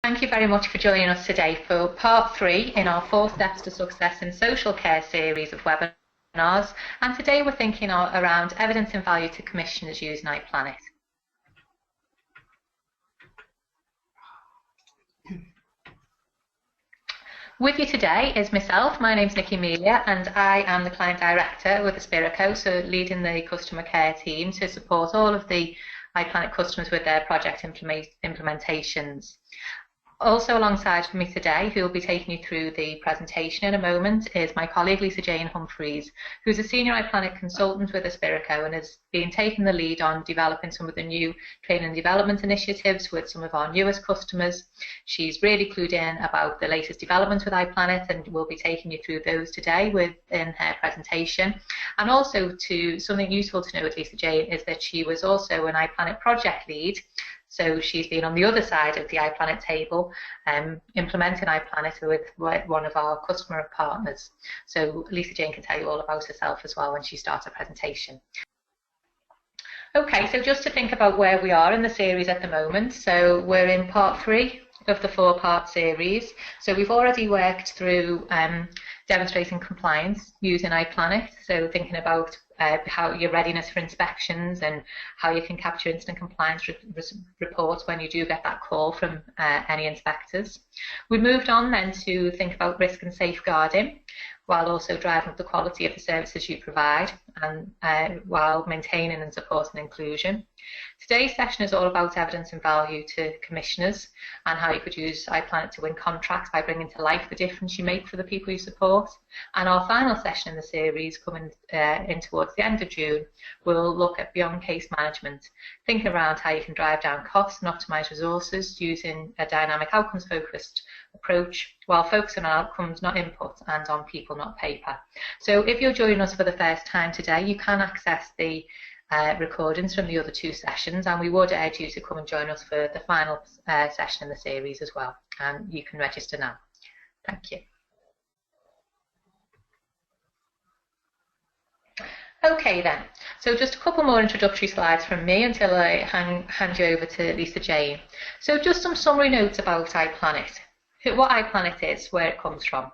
Thank you very much for joining us today for part 3 in our 4 Steps to Success in Social Care series of webinars. And today we're thinking around evidence and value to commissioners using iPlanet. With you today is myself. My name's Nikki Amelia, and I am the Client Director with Aspirico, so leading the customer care team to support all of the iPlanet customers with their project implementations. Also alongside me today, who will be taking you through the presentation in a moment, is my colleague Lisajane Humphreys, who's a senior iPlanet consultant with Aspirico and has been taking the lead on developing some of the new training and development initiatives with some of our newest customers. She's really clued in about the latest developments with iPlanet and will be taking you through those today within her presentation. And also, something useful to know with Lisajane is that she was also an iPlanet project lead. So she's been on the other side of the iPlanet table, implementing iPlanet with one of our customer partners. So Lisajane can tell you all about herself as well when she starts her presentation. Okay, so just to think about where we are in the series at the moment. So we're in part 3 of the 4-part series. So we've already worked through demonstrating compliance using iPlanet. So thinking about how your readiness for inspections and how you can capture instant compliance reports when you do get that call from any inspectors. We moved on then to think about risk and safeguarding, while also driving up the quality of the services you provide and while maintaining and supporting inclusion. Today's session is all about evidence and value to commissioners and how you could use iPlanet to win contracts by bringing to life the difference you make for the people you support. And our final session in the series, coming in towards the end of June, will look at beyond case management, thinking around how you can drive down costs and optimise resources using a dynamic outcomes-focused approach while focusing on outcomes, not input, and on people, not paper. So if you're joining us for the first time today, you can access the recordings from the other 2 sessions, and we would urge you to come and join us for the final session in the series as well. And you can register now. Thank you. Okay then, so just a couple more introductory slides from me until I hand you over to Lisajane. So just some summary notes about iPlanet. What iPlanet is, where it comes from.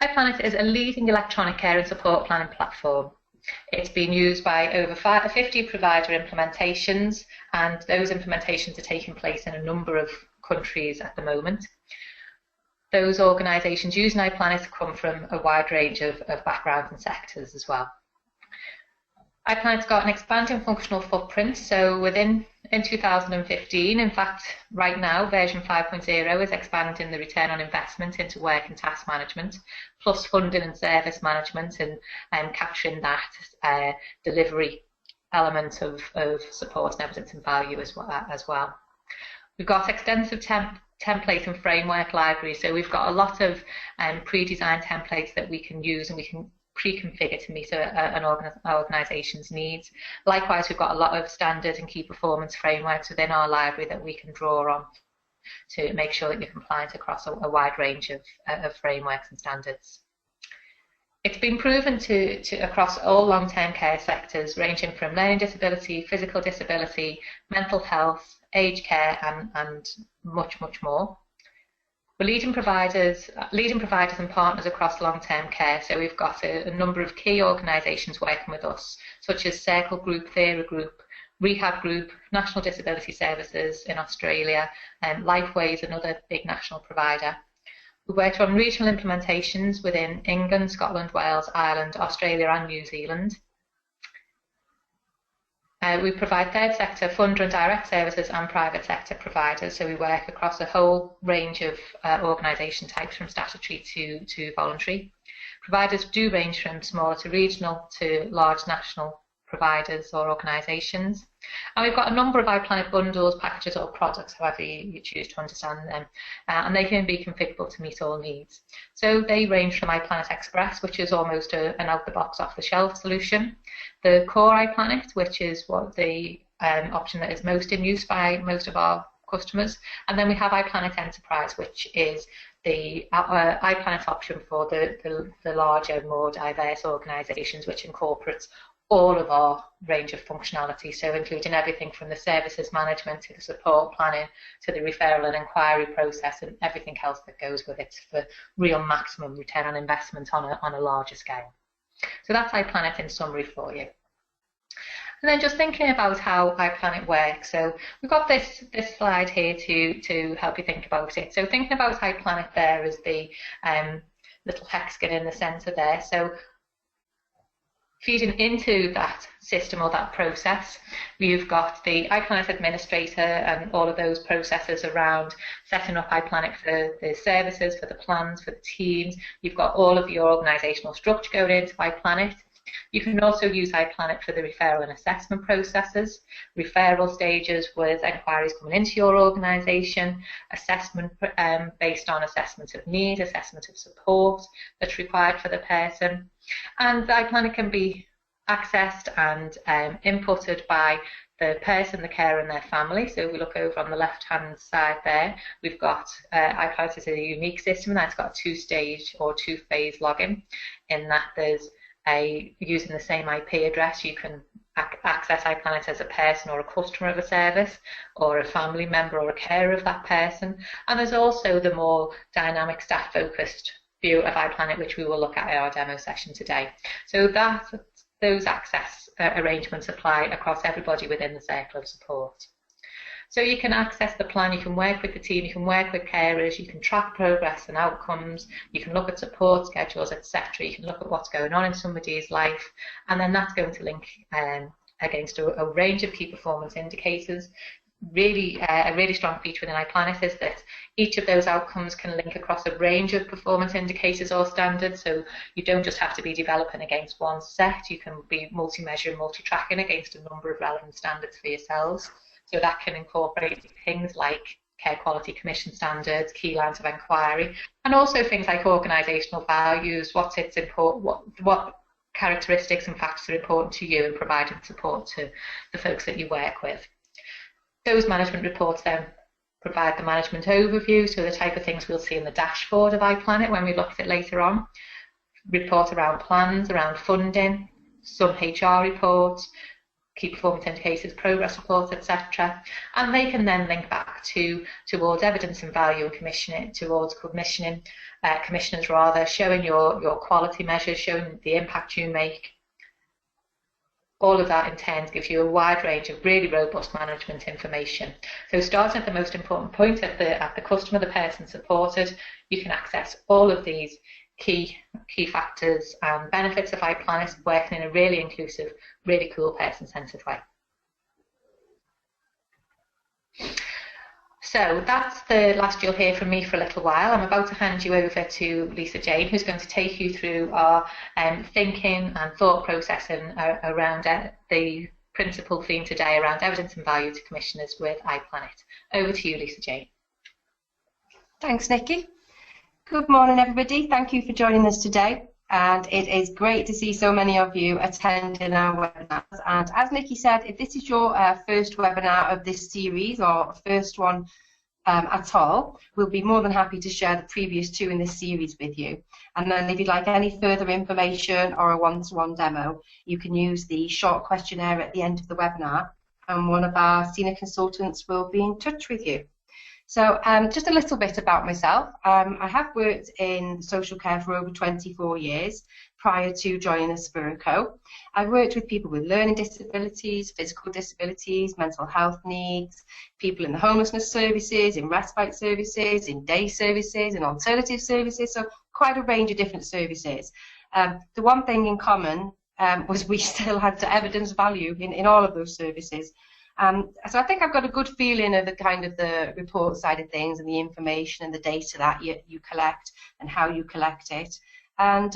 iPlanet is a leading electronic care and support planning platform. It's been used by over 50 provider implementations, and those implementations are taking place in a number of countries at the moment. Those organisations using iPlanet come from a wide range of backgrounds and sectors as well. iPlanet's got an expanding functional footprint, so in 2015, in fact, right now, version 5.0 is expanding the return on investment into work and task management, plus funding and service management, and capturing that delivery element of support and evidence and value as well. We've got extensive template and framework libraries, so we've got a lot of pre-designed templates that we can use and we can pre-configure to meet an organisation's needs. Likewise, we've got a lot of standard and key performance frameworks within our library that we can draw on to make sure that you're compliant across a wide range of frameworks and standards. It's been proven to across all long-term care sectors, ranging from learning disability, physical disability, mental health, aged care, and much, much more. We're leading providers and partners across long-term care, so we've got a number of key organisations working with us, such as Circle Group, Thera Group, Rehab Group, National Disability Services in Australia, and Lifeway's another big national provider. We've worked on regional implementations within England, Scotland, Wales, Ireland, Australia and New Zealand. We provide third sector funder and direct services and private sector providers, so we work across a whole range of organisation types from statutory to voluntary. Providers do range from smaller to regional to large national providers or organisations. And we've got a number of iPlanet bundles, packages or products, however you choose to understand them, and they can be configurable to meet all needs. So they range from iPlanet Express, which is almost an out-the-box, off-the-shelf solution, the core iPlanet, which is what the option that is most in use by most of our customers, and then we have iPlanet Enterprise, which is the iPlanet option for the larger, more diverse organisations, which incorporates all of our range of functionality, so including everything from the services management to the support planning to the referral and inquiry process and everything else that goes with it for real maximum return on investment on a larger scale. So that's iPlanet in summary for you. And then just thinking about how iPlanet works. So we've got this slide here to help you think about it. So thinking about iPlanet there is the little hexagon in the centre there. So feeding into that system or that process, we've got the iPlanet administrator and all of those processes around setting up iPlanet for the services, for the plans, for the teams. You've got all of your organisational structure going into iPlanet. You can also use iPlanet for the referral and assessment processes, referral stages with enquiries coming into your organisation, assessment based on assessment of need, assessment of support that's required for the person. And the iPlanet can be accessed and inputted by the person, the carer and their family. So if we look over on the left-hand side there, we've got iPlanet is a unique system that's got a two-stage or two-phase login, in that there's using the same IP address, you can access iPlanet as a person or a customer of a service, or a family member or a carer of that person. And there's also the more dynamic staff-focused view of iPlanet, which we will look at in our demo session today. So those access arrangements apply across everybody within the circle of support. So you can access the plan, you can work with the team, you can work with carers, you can track progress and outcomes, you can look at support schedules, etc. You can look at what's going on in somebody's life, and then that's going to link against a range of key performance indicators. Really, a really strong feature within iPlanet is that each of those outcomes can link across a range of performance indicators or standards, so you don't just have to be developing against one set, you can be multi-measure and multi-tracking against a number of relevant standards for yourselves. So that can incorporate things like care quality commission standards, key lines of inquiry, and also things like organisational values, what characteristics and factors are important to you in providing support to the folks that you work with. Those management reports then provide the management overview, so the type of things we'll see in the dashboard of iPlanet when we look at it later on. Report around plans, around funding, some HR reports, key performance indicators, progress reports, etc. And they can then link back towards evidence and value and towards commissioners rather, showing your quality measures, showing the impact you make. All of that in turn gives you a wide range of really robust management information. So starting at the most important point, at the customer, the person supported, you can access all of these key factors and benefits of iPlanet, working in a really inclusive, really cool, person-centered way. So that's the last you'll hear from me for a little while. I'm about to hand you over to Lisajane, who's going to take you through our thinking and thought processing around the principal theme today around evidence and value to commissioners with iPlanet. Over to you, Lisajane. Thanks, Nikki. Good morning, everybody. Thank you for joining us today. And it is great to see so many of you attending our webinars. And as Nikki said, if this is your first webinar of this series, or first one at all, we'll be more than happy to share the previous two in this series with you. And then if you'd like any further information or a one-to-one demo, you can use the short questionnaire at the end of the webinar, and one of our senior consultants will be in touch with you. So just a little bit about myself. I have worked in social care for over 24 years prior to joining the Spiraco. I've worked with people with learning disabilities, physical disabilities, mental health needs, people in the homelessness services, in respite services, in day services, in alternative services, so quite a range of different services. The one thing in common was we still had to evidence value in all of those services. So I think I've got a good feeling of the kind of the report side of things and the information and the data that you collect and how you collect it, and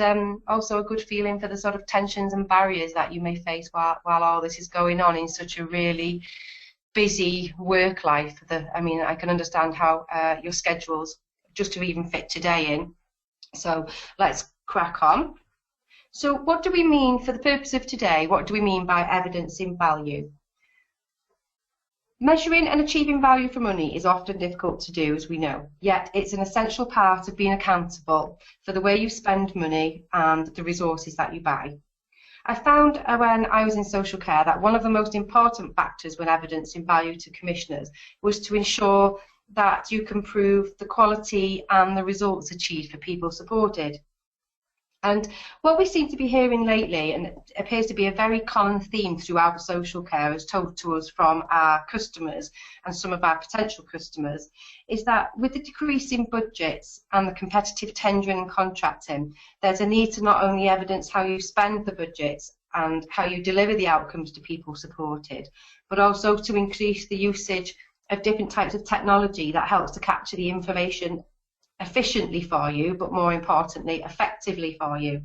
also a good feeling for the sort of tensions and barriers that you may face while all this is going on in such a really busy work life. I mean, I can understand how your schedules just to even fit today in. So let's crack on. So what do we mean, for the purpose of today, what do we mean by evidencing value? Measuring and achieving value for money is often difficult to do, as we know, yet it's an essential part of being accountable for the way you spend money and the resources that you buy. I found when I was in social care that one of the most important factors when evidencing value to commissioners was to ensure that you can prove the quality and the results achieved for people supported. And what we seem to be hearing lately, and it appears to be a very common theme throughout social care as told to us from our customers and some of our potential customers, is that with the decrease in budgets and the competitive tendering and contracting, there's a need to not only evidence how you spend the budgets and how you deliver the outcomes to people supported, but also to increase the usage of different types of technology that helps to capture the information efficiently for you, but more importantly, effectively for you.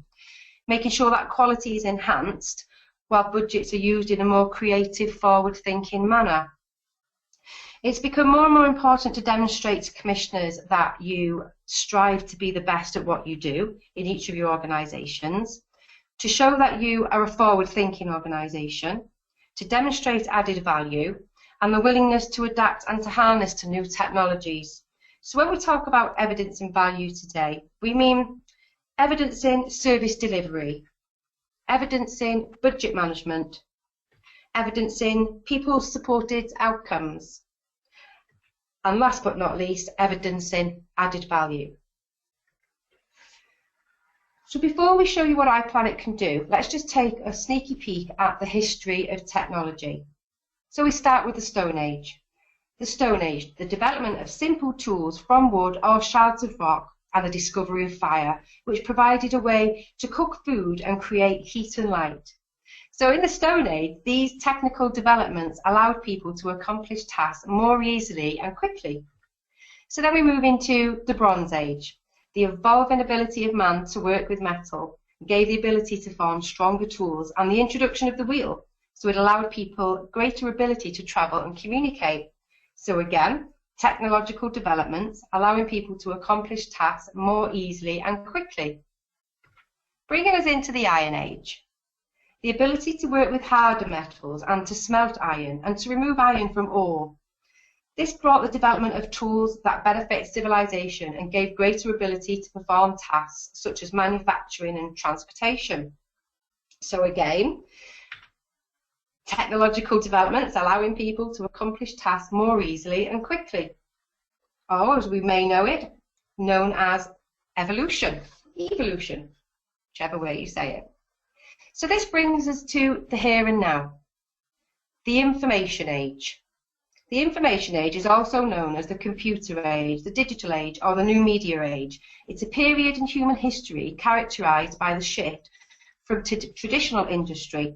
Making sure that quality is enhanced while budgets are used in a more creative, forward-thinking manner. It's become more and more important to demonstrate to commissioners that you strive to be the best at what you do in each of your organisations, to show that you are a forward-thinking organisation, to demonstrate added value, and the willingness to adapt and to harness to new technologies. So when we talk about evidencing value today, we mean evidencing service delivery, evidencing budget management, evidencing people-supported outcomes, and last but not least, evidencing added value. So before we show you what iPlanet can do, let's just take a sneaky peek at the history of technology. So we start with the Stone Age. The Stone Age, the development of simple tools from wood or shards of rock, and the discovery of fire, which provided a way to cook food and create heat and light. So in the Stone Age, these technical developments allowed people to accomplish tasks more easily and quickly. So then we move into the Bronze Age. The evolving ability of man to work with metal gave the ability to form stronger tools, and the introduction of the wheel, so it allowed people greater ability to travel and communicate. So again, technological developments allowing people to accomplish tasks more easily and quickly. Bringing us into the Iron Age. The ability to work with harder metals and to smelt iron and to remove iron from ore. This brought the development of tools that benefit civilization and gave greater ability to perform tasks such as manufacturing and transportation. So again, technological developments allowing people to accomplish tasks more easily and quickly, or as we may know it, known as evolution, whichever way you say it. So this brings us to the here and now, the information age. The information age is also known as the computer age, the digital age, or the new media age. It's a period in human history characterized by the shift from traditional industry,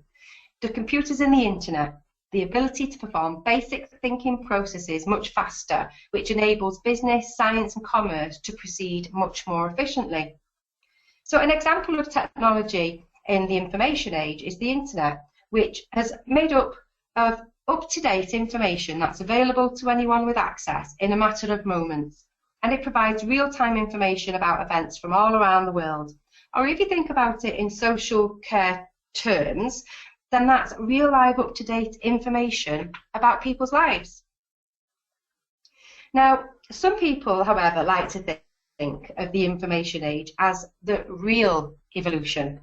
the computers and the internet, the ability to perform basic thinking processes much faster, which enables business, science and commerce to proceed much more efficiently. So an example of technology in the information age is the internet, which has made up of up-to-date information that's available to anyone with access in a matter of moments, and it provides real-time information about events from all around the world. Or if you think about it in social care terms, then that's real live up-to-date information about people's lives. Now, some people, however, like to think of the information age as the real evolution.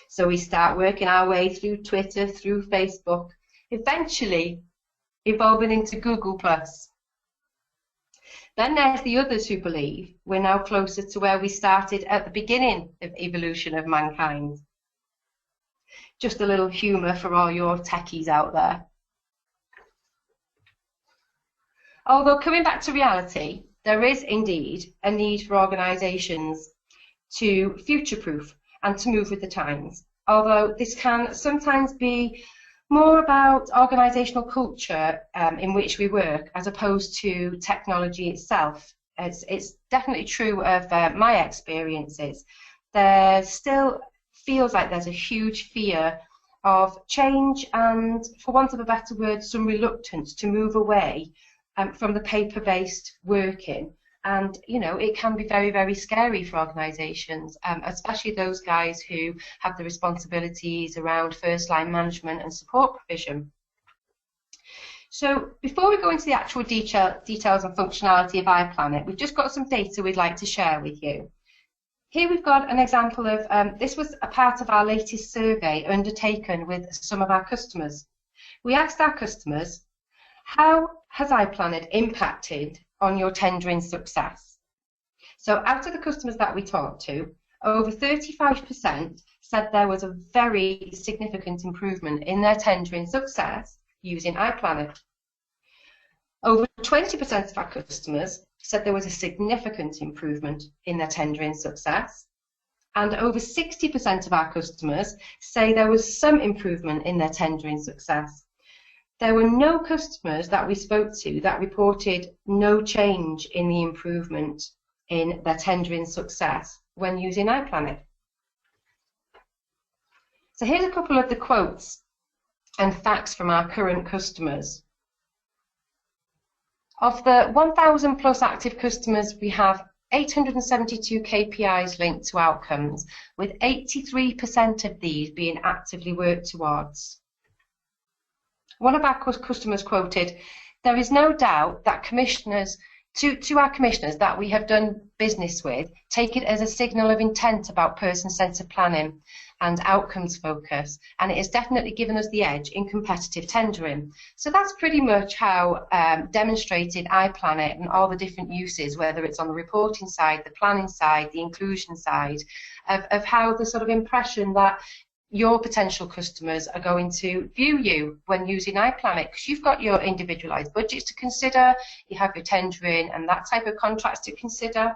So we start working our way through Twitter, through Facebook, eventually evolving into Google+. Then there's the others who believe we're now closer to where we started at the beginning of evolution of mankind. Just a little humour for all your techies out there. Although coming back to reality, there is indeed a need for organisations to future-proof and to move with the times. Although this can sometimes be more about organisational culture in which we work as opposed to technology itself. It's definitely true of my experiences. There still feels like there's a huge fear of change and, for want of a better word, some reluctance to move away from the paper-based working. And, you know, it can be very, very scary for organisations, especially those guys who have the responsibilities around first-line management and support provision. So before we go into the actual details and functionality of iPlanet, we've just got some data we'd like to share with you. Here we've got an example of, this was a part of our latest survey undertaken with some of our customers. We asked our customers, how has iPlanet impacted on your tendering success? So out of the customers that we talked to, over 35% said there was a very significant improvement in their tendering success using iPlanet. Over 20% of our customers said there was a significant improvement in their tendering success, and over 60% of our customers say there was some improvement in their tendering success. There were no customers that we spoke to that reported no change in the improvement in their tendering success when using iPlanet. So here's a couple of the quotes and facts from our current customers. Of the 1,000 plus active customers, we have 872 KPIs linked to outcomes, with 83% of these being actively worked towards. One of our customers quoted, "There is no doubt that commissioners, to our commissioners that we have done business with, take it as a signal of intent about person-centred planning and outcomes focus, and it has definitely given us the edge in competitive tendering." So that's pretty much how demonstrated iPlanet and all the different uses, whether it's on the reporting side, the planning side, the inclusion side, of how the sort of impression that your potential customers are going to view you when using iPlanet, because you've got your individualised budgets to consider, you have your tendering and that type of contracts to consider.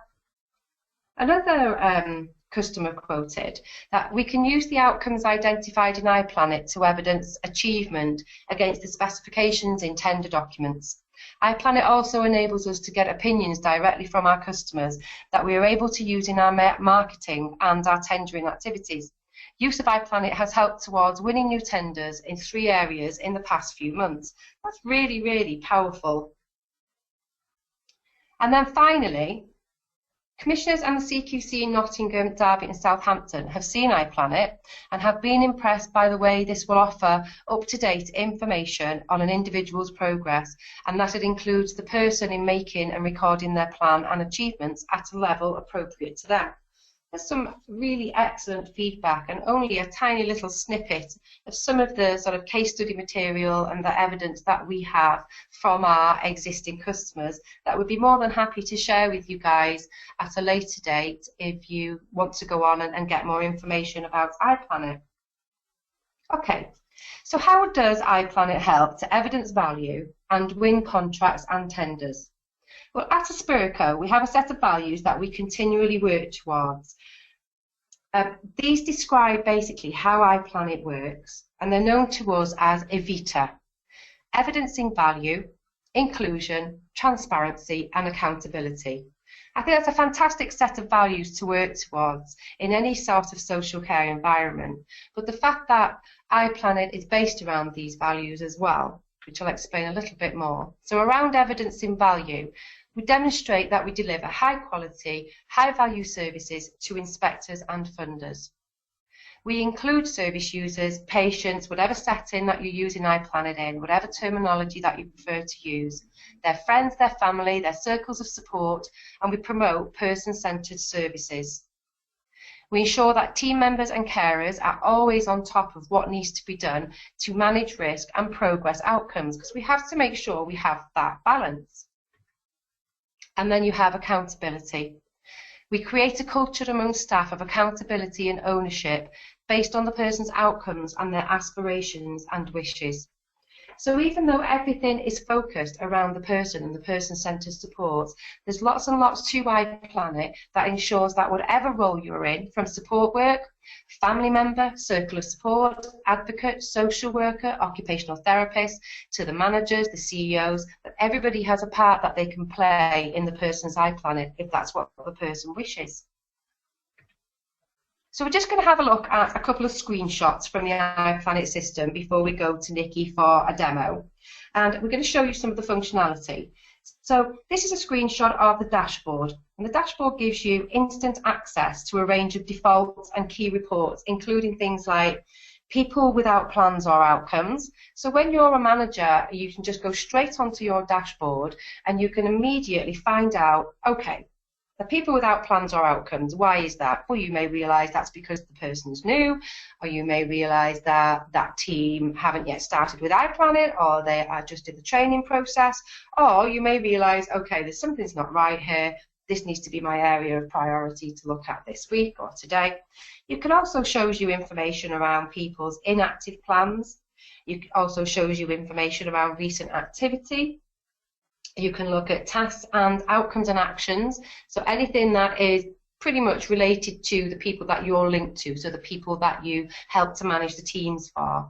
Another customer quoted that we can use the outcomes identified in iPlanet to evidence achievement against the specifications in tender documents. iPlanet also enables us to get opinions directly from our customers that we are able to use in our marketing and our tendering activities. Use of iPlanet has helped towards winning new tenders in 3 areas in the past few months. That's really, really powerful. And then finally, commissioners and the CQC in Nottingham, Derby and Southampton have seen iPlanet and have been impressed by the way this will offer up-to-date information on an individual's progress, and that it includes the person in making and recording their plan and achievements at a level appropriate to them. There's some really excellent feedback and only a tiny little snippet of some of the sort of case study material and the evidence that we have from our existing customers that we'd be more than happy to share with you guys at a later date if you want to go on and get more information about iPlanet. Okay, so how does iPlanet help to evidence value and win contracts and tenders? Well, at Aspirico, we have a set of values that we continually work towards. These describe basically how iPlanet works, and they're known to us as EVITA: evidencing value, inclusion, transparency, and accountability. I think that's a fantastic set of values to work towards in any sort of social care environment. But the fact that iPlanet is based around these values as well, which I'll explain a little bit more. So around evidencing value, we demonstrate that we deliver high quality, high value services to inspectors and funders. We include service users, patients, whatever setting that you're using iPlanet in, whatever terminology that you prefer to use, their friends, their family, their circles of support, and we promote person-centred services. We ensure that team members and carers are always on top of what needs to be done to manage risk and progress outcomes, because we have to make sure we have that balance. And then you have accountability. We create a culture among staff of accountability and ownership based on the person's outcomes and their aspirations and wishes. So even though everything is focused around the person and the person-centred support, there's lots and lots to iPlanet that ensures that whatever role you're in, from support work, family member, circle of support, advocate, social worker, occupational therapist, to the managers, the CEOs, that everybody has a part that they can play in the person's iPlanet if that's what the person wishes. So we're just going to have a look at a couple of screenshots from the iPlanet system before we go to Nikki for a demo. And we're going to show you some of the functionality. So this is a screenshot of the dashboard. And the dashboard gives you instant access to a range of defaults and key reports, including things like people without plans or outcomes. So when you're a manager, you can just go straight onto your dashboard and you can immediately find out, okay, The people without plans or outcomes, why is that? Well, you may realise that's because the person's new, or you may realise that that team haven't yet started with iPlanet, or they are just in the training process, or you may realise, okay, there's something's not right here, this needs to be my area of priority to look at this week or today. It can also shows you information around people's inactive plans. It also shows you information around recent activity. You can look at tasks and outcomes and actions, so anything that is pretty much related to the people that you're linked to, so the people that you help to manage the teams for.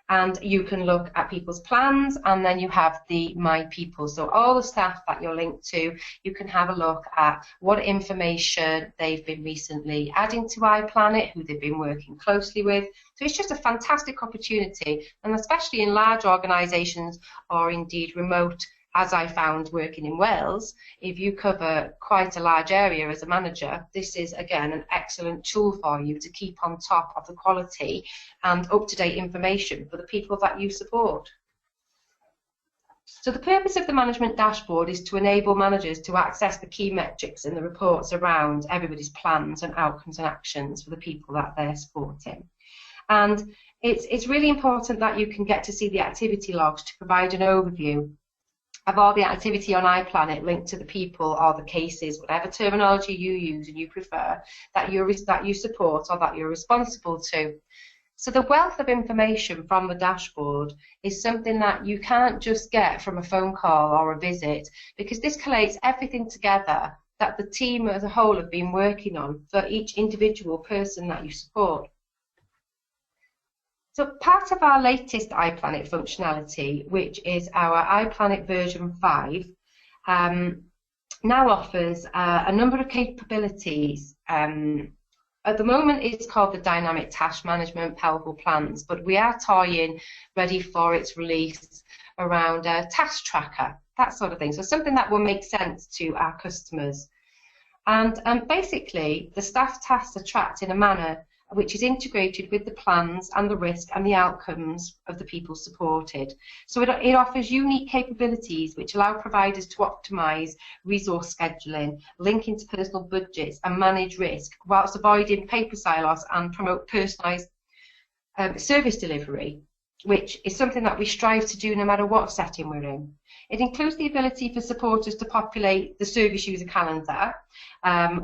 And you can look at people's plans, and then you have the My People. So all the staff that you're linked to, you can have a look at what information they've been recently adding to iPlanet, who they've been working closely with. So it's just a fantastic opportunity, and especially in large organisations or indeed remote, as I found working in Wales, if you cover quite a large area as a manager, this is again an excellent tool for you to keep on top of the quality and up-to-date information for the people that you support. So the purpose of the management dashboard is to enable managers to access the key metrics and the reports around everybody's plans and outcomes and actions for the people that they're supporting. And it's really important that you can get to see the activity logs to provide an overview of all the activity on iPlanet linked to the people or the cases, whatever terminology you use and you prefer, that you support or that you're responsible to. So the wealth of information from the dashboard is something that you can't just get from a phone call or a visit, because this collates everything together that the team as a whole have been working on for each individual person that you support. So part of our latest iPlanet functionality, which is our iPlanet version 5, now offers a number of capabilities. At the moment it's called the Dynamic Task Management Powerful Plans, but we are toying ready for its release around a task tracker, that sort of thing. So something that will make sense to our customers. And basically the staff tasks are tracked in a manner which is integrated with the plans and the risk and the outcomes of the people supported. So it offers unique capabilities which allow providers to optimise resource scheduling, link into personal budgets and manage risk, whilst avoiding paper silos and promote personalised service delivery, which is something that we strive to do no matter what setting we're in. It includes the ability for supporters to populate the service user calendar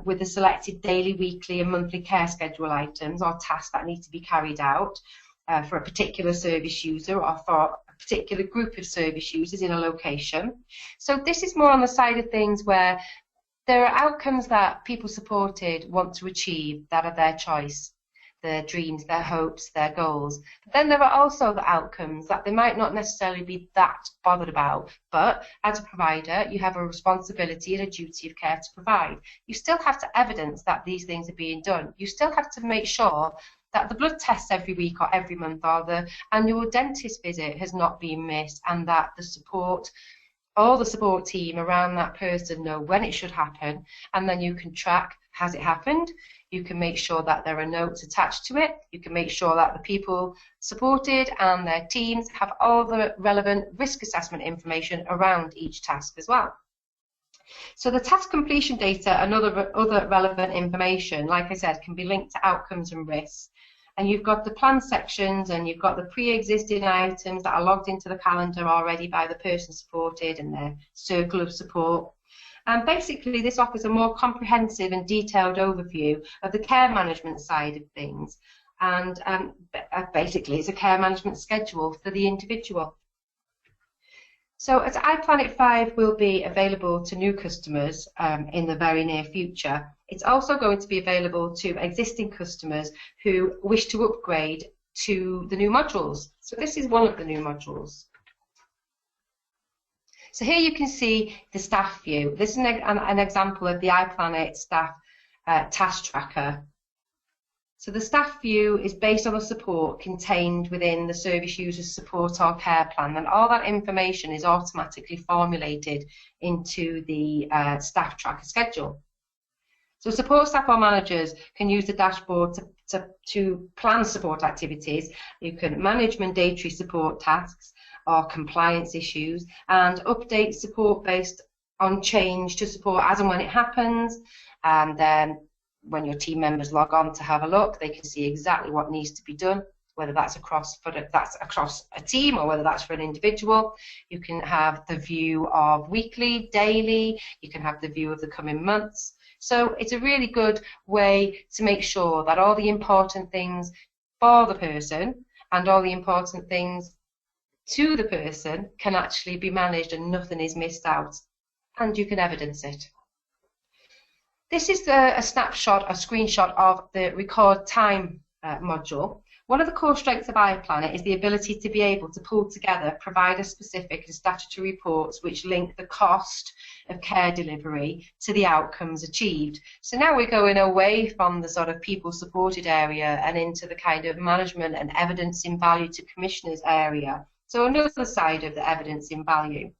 with the selected daily, weekly and monthly care schedule items or tasks that need to be carried out for a particular service user or for a particular group of service users in a location. So this is more on the side of things where there are outcomes that people supported want to achieve that are their choice, their dreams, their hopes, their goals. But then there are also the outcomes that they might not necessarily be that bothered about, but as a provider you have a responsibility and a duty of care to provide. You still have to evidence that these things are being done. You still have to make sure that the blood tests every week or every month or the annual dentist visit has not been missed, and that the support, all the support team around that person know when it should happen, and then you can track, has it happened? You can make sure that there are notes attached to it. You can make sure that the people supported and their teams have all the relevant risk assessment information around each task as well. So the task completion data and other relevant information, like I said, can be linked to outcomes and risks. And you've got the plan sections and you've got the pre-existing items that are logged into the calendar already by the person supported and their circle of support. And basically this offers a more comprehensive and detailed overview of the care management side of things, and basically it's a care management schedule for the individual. So as iPlanet 5 will be available to new customers in the very near future, it's also going to be available to existing customers who wish to upgrade to the new modules. So this is one of the new modules. So here you can see the staff view. This is an example of the iPlanet staff task tracker. So the staff view is based on the support contained within the service user's support or care plan, and all that information is automatically formulated into the staff tracker schedule. So support staff or managers can use the dashboard to plan support activities. You can manage mandatory support tasks or compliance issues and update support based on change to support as and when it happens, and then when your team members log on to have a look, they can see exactly what needs to be done, whether that's across a team or whether that's for an individual. You can have the view of weekly, daily, you can have the view of the coming months. So it's a really good way to make sure that all the important things for the person and all the important things to the person can actually be managed and nothing is missed out, and you can evidence it. This is a snapshot, a screenshot of the record time module. One of the core strengths of iPlanet is the ability to be able to pull together provider-specific and statutory reports which link the cost of care delivery to the outcomes achieved. So now we're going away from the sort of people-supported area and into the kind of management and evidence in value to commissioners area. So another side of the evidence in value.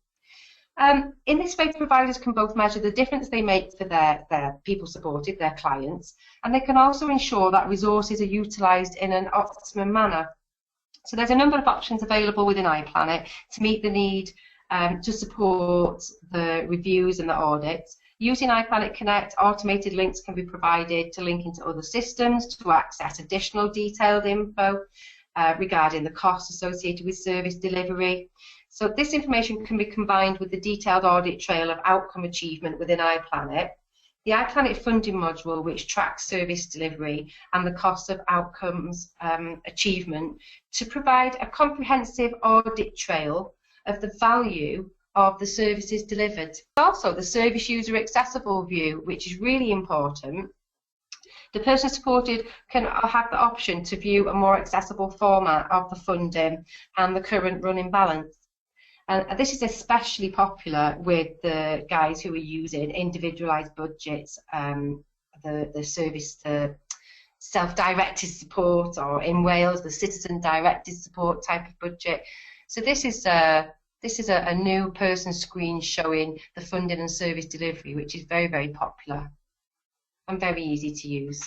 In this way, providers can both measure the difference they make for their people supported, their clients, and they can also ensure that resources are utilised in an optimum manner. So there's a number of options available within iPlanet to meet the need to support the reviews and the audits. Using iPlanet Connect, automated links can be provided to link into other systems to access additional detailed info regarding the costs associated with service delivery. So this information can be combined with the detailed audit trail of outcome achievement within iPlanet, the iPlanet funding module, which tracks service delivery and the cost of outcomes achievement, to provide a comprehensive audit trail of the value of the services delivered. Also, the service user accessible view, which is really important. The person supported can have the option to view a more accessible format of the funding and the current running balance. And this is especially popular with the guys who are using individualised budgets, the service to self-directed support, or in Wales, the citizen-directed support type of budget. So this is a new person screen showing the funding and service delivery, which is very, very popular and very easy to use.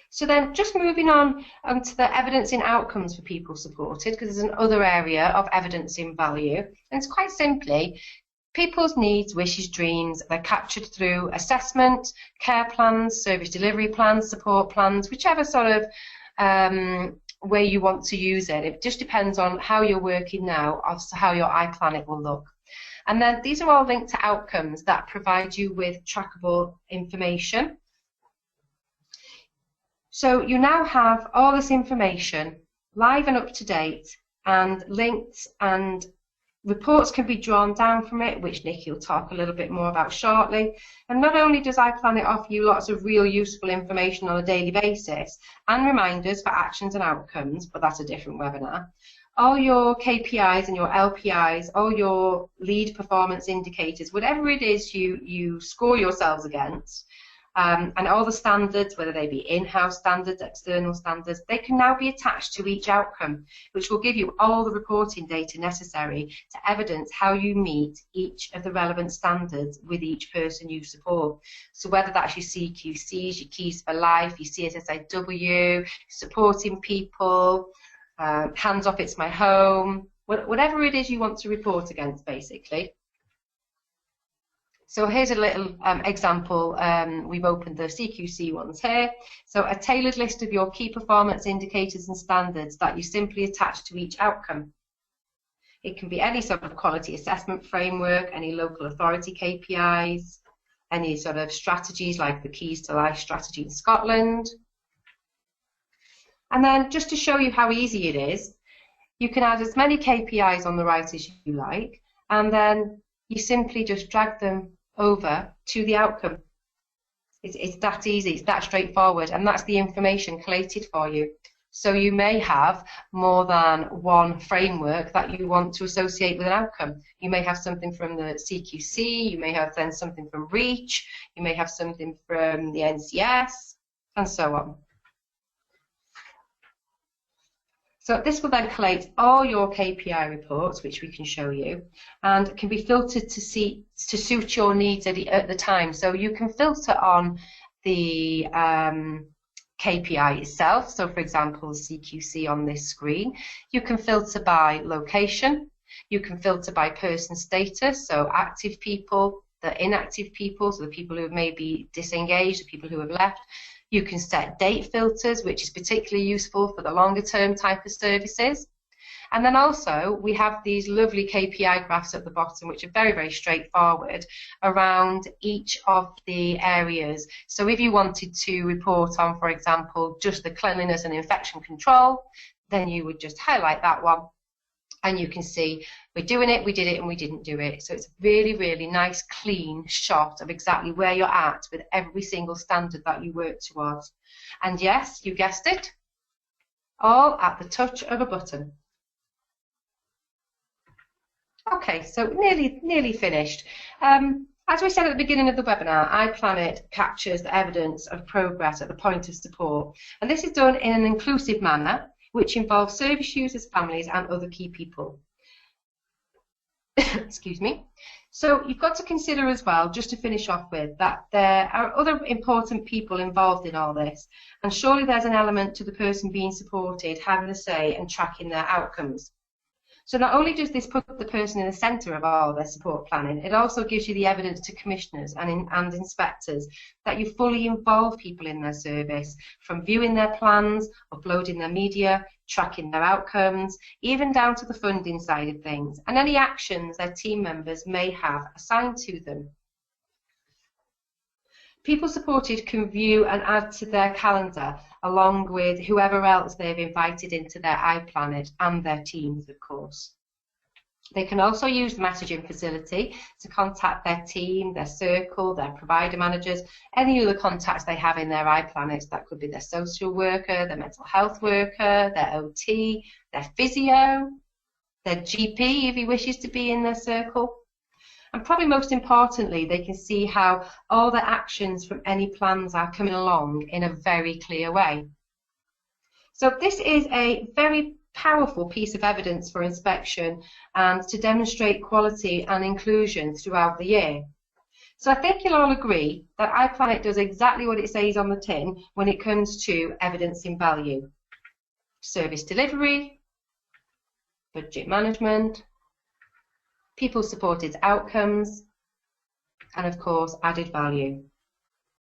So then just moving on to the evidence in outcomes for people supported, because there's another area of evidence in value. And it's quite simply, people's needs, wishes, dreams, they're captured through assessment, care plans, service delivery plans, support plans, whichever sort of way you want to use it. It just depends on how you're working now as to how your iPlanet will look. And then these are all linked to outcomes that provide you with trackable information. So you now have all this information live and up to date and linked, and reports can be drawn down from it, which Nikki will talk a little bit more about shortly. And not only does iPlanet offer you lots of real useful information on a daily basis and reminders for actions and outcomes, but that's a different webinar, all your KPIs and your LPIs, all your lead performance indicators, whatever it is you score yourselves against, and all the standards, whether they be in-house standards, external standards, they can now be attached to each outcome, which will give you all the reporting data necessary to evidence how you meet each of the relevant standards with each person you support. So whether that's your CQCs, your Keys for Life, your CSSIW, supporting people, hands off it's my home, whatever it is you want to report against, basically. So here's a little example. We've opened the CQC ones here. So a tailored list of your key performance indicators and standards that you simply attach to each outcome. It can be any sort of quality assessment framework, any local authority KPIs, any sort of strategies like the Keys to Life strategy in Scotland. And then just to show you how easy it is, you can add as many KPIs on the right as you like, and then you simply just drag them over to the outcome. It's that easy, it's that straightforward, and that's the information collated for you. So you may have more than one framework that you want to associate with an outcome. You may have something from the CQC, you may have then something from REACH, you may have something from the NCS, and so on. So this will then collate all your KPI reports, which we can show you, and can be filtered to suit your needs at the time. So you can filter on the KPI itself. So for example, CQC on this screen. You can filter by location. You can filter by person status, so active people, the inactive people, so the people who have maybe disengaged, the people who have left. You can set date filters, which is particularly useful for the longer term type of services. And then also we have these lovely KPI graphs at the bottom, which are very, very straightforward around each of the areas. So if you wanted to report on, for example, just the cleanliness and infection control, then you would just highlight that one. And you can see we're doing it, we did it, and we didn't do it. So it's a really, really nice, clean shot of exactly where you're at with every single standard that you work towards. And yes, you guessed it, all at the touch of a button. Okay, so nearly finished. As we said at the beginning of the webinar, iPlanet captures the evidence of progress at the point of support. And this is done in an inclusive manner, which involves service users, families, and other key people. Excuse me. So you've got to consider as well, just to finish off with, that there are other important people involved in all this. And surely there's an element to the person being supported having a say and tracking their outcomes. So not only does this put the person in the centre of all their support planning, it also gives you the evidence to commissioners and inspectors that you fully involve people in their service, from viewing their plans, uploading their media, tracking their outcomes, even down to the funding side of things, and any actions their team members may have assigned to them. People supported can view and add to their calendar along with whoever else they've invited into their iPlanet and their teams, of course. They can also use the messaging facility to contact their team, their circle, their provider managers, any other contacts they have in their iPlanets. That could be their social worker, their mental health worker, their OT, their physio, their GP if he wishes to be in their circle. And probably most importantly, they can see how all the actions from any plans are coming along in a very clear way. So this is a very powerful piece of evidence for inspection and to demonstrate quality and inclusion throughout the year. So I think you'll all agree that iPlanet does exactly what it says on the tin when it comes to evidencing value. Service delivery, budget management, people-supported outcomes, and of course added value.